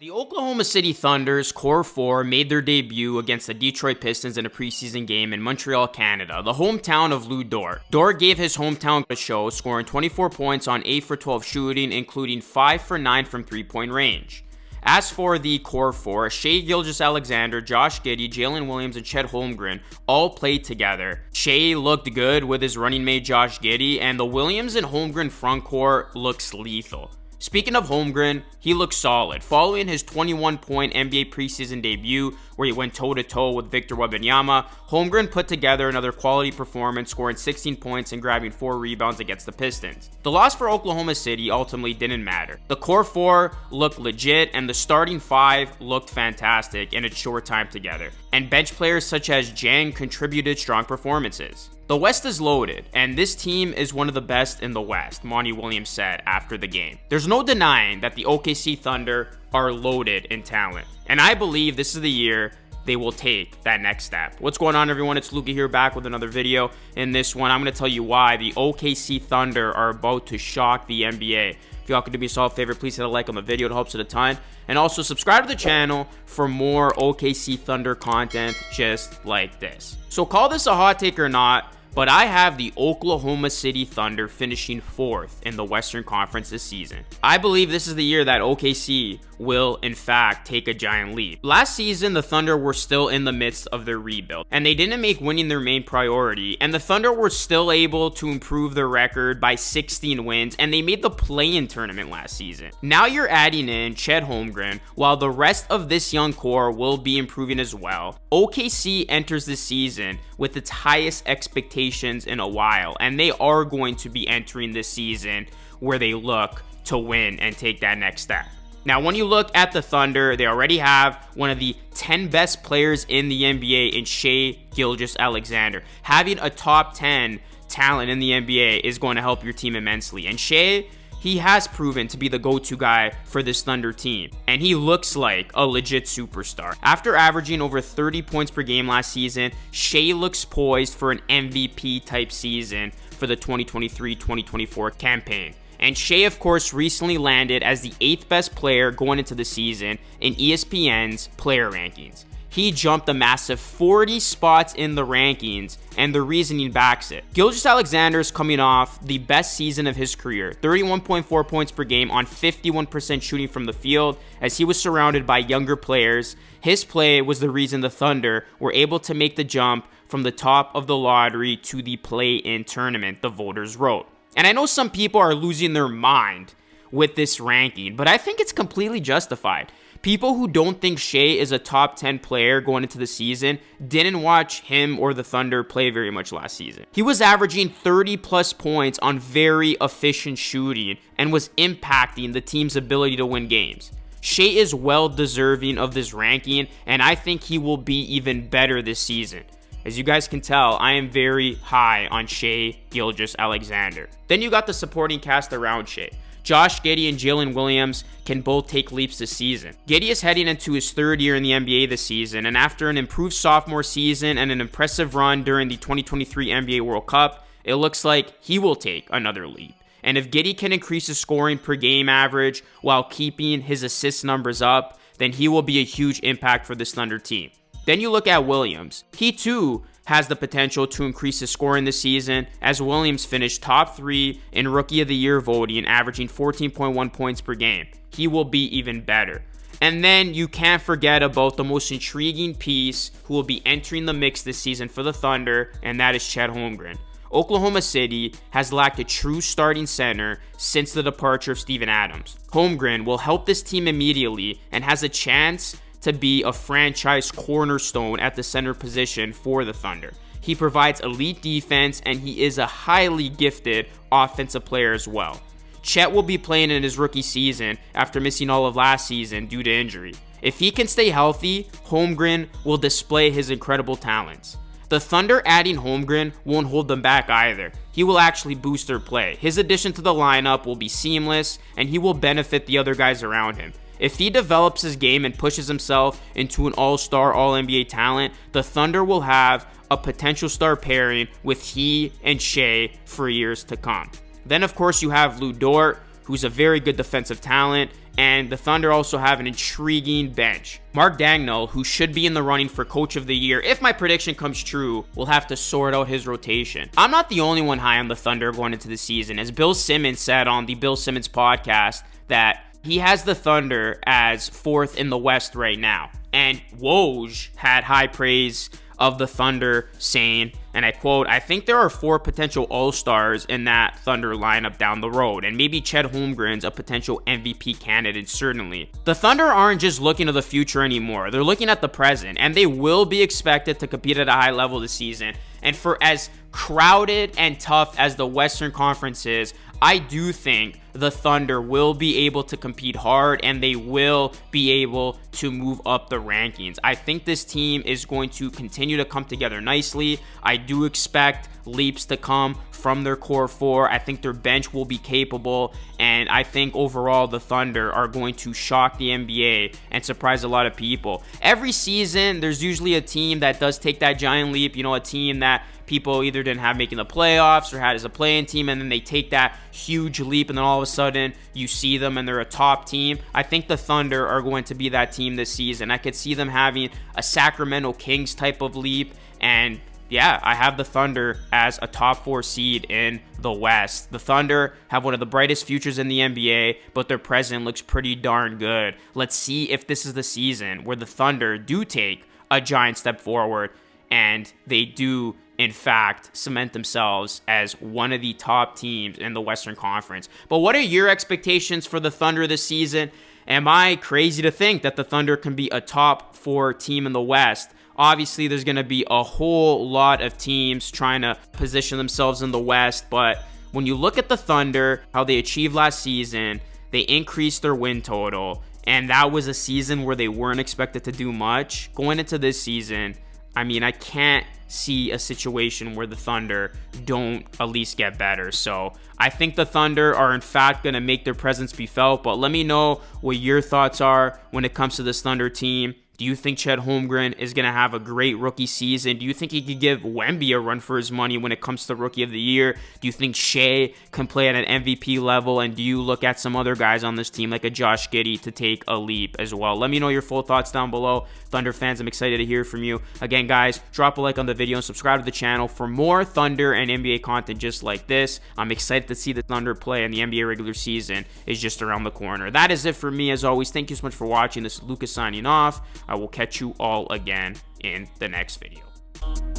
The Oklahoma City Thunder's Core 4 made their debut against the Detroit Pistons in a preseason game in Montreal, Canada, the hometown of Lu Dort. Dort gave his hometown a show, scoring 24 points on 8 for 12 shooting, including 5 for 9 from three-point range. As for the Core 4, Shai Gilgeous-Alexander, Josh Giddey, Jalen Williams, and Chet Holmgren all played together. Shai looked good with his running mate Josh Giddey, and the Williams and Holmgren frontcourt looks lethal. Speaking of Holmgren, he looks solid. Following his 21-point NBA preseason debut, where he went toe-to-toe with Victor Wembanyama, Holmgren put together another quality performance, scoring 16 points and grabbing 4 rebounds against the Pistons. The loss for Oklahoma City ultimately didn't matter. The Core 4 looked legit, and the starting 5 looked fantastic in its short time together. And bench players such as Jang contributed strong performances. The West is loaded, and this team is one of the best in the West, Monty Williams said after the game. There's no denying that the OKC Thunder are loaded in talent, and I believe this is the year they will take that next step. What's going on, everyone? It's Luka here, back with another video. In this one, I'm going to tell you why the OKC Thunder are about to shock the NBA. If y'all could do me a solid favor, please hit a like on the video. It helps it a ton. And also subscribe to the channel for more OKC Thunder content just like this. So call this a hot take or not, but I have the Oklahoma City Thunder finishing 4th in the Western Conference this season. I believe this is the year that OKC will, in fact, take a giant leap. Last season, the Thunder were still in the midst of their rebuild, and they didn't make winning their main priority, and the Thunder were still able to improve their record by 16 wins, and they made the play-in tournament last season. Now you're adding in Chet Holmgren, while the rest of this young core will be improving as well. OKC enters this season with its highest expectations in a while, and they are going to be entering this season where they look to win and take that next step. Now, when you look at the Thunder, they already have one of the 10 best players in the NBA in Shai Gilgeous-Alexander. Having a top 10 talent in the NBA is going to help your team immensely. And Shai, he has proven to be the go-to guy for this Thunder team, and he looks like a legit superstar. After averaging over 30 points per game last season, Shai looks poised for an MVP-type season for the 2023-2024 campaign. And Shai, of course, recently landed as the 8th best player going into the season in ESPN's player rankings. He jumped a massive 40 spots in the rankings, and the reasoning backs it. Gilgeous-Alexander is coming off the best season of his career, 31.4 points per game on 51% shooting from the field. As he was surrounded by younger players, his play was the reason the Thunder were able to make the jump from the top of the lottery to the play-in tournament, the voters wrote. And I know some people are losing their mind with this ranking, but I think it's completely justified. People who don't think Shai is a top 10 player going into the season didn't watch him or the Thunder play very much last season. He was averaging 30 plus points on very efficient shooting and was impacting the team's ability to win games. Shai is well deserving of this ranking, and I think he will be even better this season. As you guys can tell, I am very high on Shai Gilgeous-Alexander. Then you got the supporting cast around Shai. Josh Giddey and Jalen Williams can both take leaps this season. Giddey is heading into his 3rd year in the NBA this season, and after an improved sophomore season and an impressive run during the 2023 NBA World Cup, it looks like he will take another leap. And if Giddey can increase his scoring per game average while keeping his assist numbers up, then he will be a huge impact for this Thunder team. Then you look at Williams. He too has the potential to increase his scoring this season, as Williams finished top 3 in Rookie of the Year voting, averaging 14.1 points per game. He will be even better. And then you can't forget about the most intriguing piece who will be entering the mix this season for the Thunder, and that is Chet Holmgren. Oklahoma City has lacked a true starting center since the departure of Steven Adams. Holmgren will help this team immediately and has a chance to be a franchise cornerstone at the center position for the Thunder. He provides elite defense, and he is a highly gifted offensive player as well. Chet will be playing in his rookie season after missing all of last season due to injury. If he can stay healthy, Holmgren will display his incredible talents. The Thunder adding Holmgren won't hold them back either. He will actually boost their play. His addition to the lineup will be seamless, and he will benefit the other guys around him. If he develops his game and pushes himself into an all-star, all-NBA talent, the Thunder will have a potential star pairing with he and Shai for years to come. Then, of course, you have Lu Dort, who's a very good defensive talent and the Thunder also have an intriguing bench. Mark Daigneault, who should be in the running for Coach of the Year, if my prediction comes true, will have to sort out his rotation. I'm not the only one high on the Thunder going into the season, as Bill Simmons said on the Bill Simmons podcast that he has the Thunder as 4th in the West right now. And Woj had high praise of the Thunder, saying, and I quote, "I think there are 4 potential All-Stars in that Thunder lineup down the road, and maybe Chet Holmgren's a potential MVP candidate, certainly." The Thunder aren't just looking to the future anymore. They're looking at the present, and they will be expected to compete at a high level this season. And for as crowded and tough as the Western Conference is, I do think the Thunder will be able to compete hard, and they will be able to move up the rankings. I think this team is going to continue to come together nicely. I do expect leaps to come from their core 4. I think their bench will be capable, and I think overall the Thunder are going to shock the NBA and surprise a lot of people. Every season, there's usually a team that does take that giant leap, a team that people either didn't have making the playoffs or had as a play-in team, and then they take that huge leap, and then all of a sudden you see them and they're a top team. I think the Thunder are going to be that team this season. I could see them having a Sacramento Kings type of leap, and yeah, I have the Thunder as a top 4 seed in the West. The Thunder have one of the brightest futures in the NBA, but their present looks pretty darn good. Let's see if this is the season where the Thunder do take a giant step forward and they do, in fact, cement themselves as one of the top teams in the Western Conference. But what are your expectations for the Thunder this season? Am I crazy to think that the Thunder can be a top 4 team in the West? Obviously, there's going to be a whole lot of teams trying to position themselves in the West, but when you look at the Thunder, how they achieved last season, they increased their win total, and that was a season where they weren't expected to do much. Going into this season, I can't see a situation where the Thunder don't at least get better. So I think the Thunder are in fact going to make their presence be felt, but let me know what your thoughts are when it comes to this Thunder team. Do you think Chet Holmgren is going to have a great rookie season? Do you think he could give Wemby a run for his money when it comes to Rookie of the Year? Do you think Shea can play at an MVP level? And do you look at some other guys on this team like a Josh Giddey to take a leap as well? Let me know your full thoughts down below. Thunder fans, I'm excited to hear from you. Again, guys, drop a like on the video and subscribe to the channel for more Thunder and NBA content just like this. I'm excited to see the Thunder play, and the NBA regular season is just around the corner. That is it for me. As always, thank you so much for watching. This is Lucas signing off. I will catch you all again in the next video.